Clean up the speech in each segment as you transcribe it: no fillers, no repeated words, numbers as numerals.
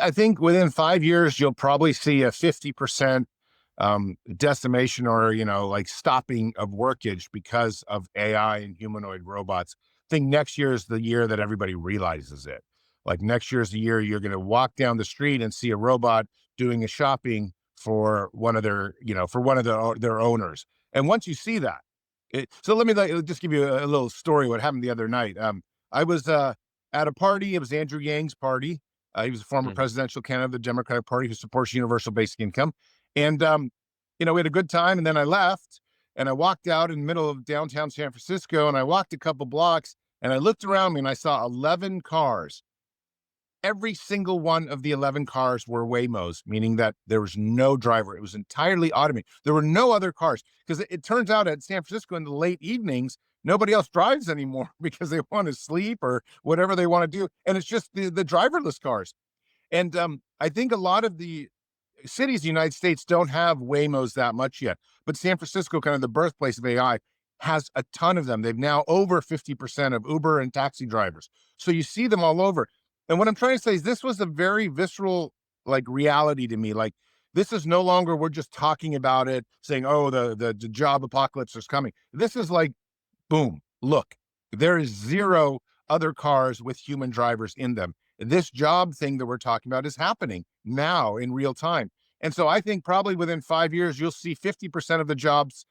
I think within 5 years, you'll probably see a 50% decimation or, like stopping of workage because of AI and humanoid robots. I think next year is the year that everybody realizes it. Like next year is the year you're going to walk down the street and see a robot doing a shopping for one of their, for one of their owners. And once you see that, so let me just give you a little story what happened the other night. I was at a party. It was Andrew Yang's party. He was a former Mhm. presidential candidate of the Democratic Party who supports universal basic income. And, we had a good time. And then I left and I walked out in the middle of downtown San Francisco and I walked a couple blocks and I looked around me and I saw 11 cars. Every single one of the 11 cars were Waymos, meaning that there was no driver. It was entirely automated. There were no other cars because it turns out at San Francisco in the late evenings, nobody else drives anymore because they want to sleep or whatever they want to do. And it's just the driverless cars. And I think a lot of the cities in the United States don't have Waymos that much yet, but San Francisco, kind of the birthplace of AI, has a ton of them. They've now over 50% of Uber and taxi drivers. So you see them all over. And what I'm trying to say is this was a very visceral like reality to me. Like this is no longer we're just talking about it, saying, oh, the job apocalypse is coming. This is like boom, look, there is zero other cars with human drivers in them. This job thing that we're talking about is happening now in real time. And so I think probably within 5 years, you'll see 50% of the jobs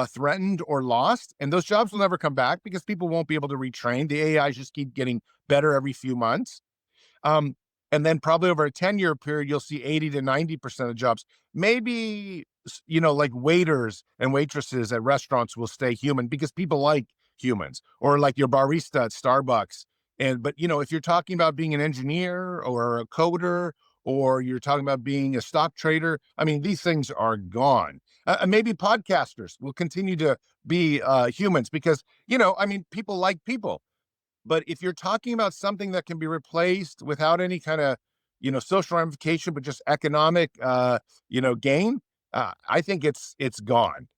threatened or lost. And those jobs will never come back because people won't be able to retrain. The AIs just keep getting better every few months. Um, and then probably over a 10-year period, you'll see 80 to 90% of jobs. Maybe, like waiters and waitresses at restaurants will stay human because people like humans, or like your barista at Starbucks. But if you're talking about being an engineer or a coder, or you're talking about being a stock trader, I mean, these things are gone. Maybe podcasters will continue to be humans because, I mean, people like people. But if you're talking about something that can be replaced without any kind of, social ramification, but just economic, gain, I think it's gone.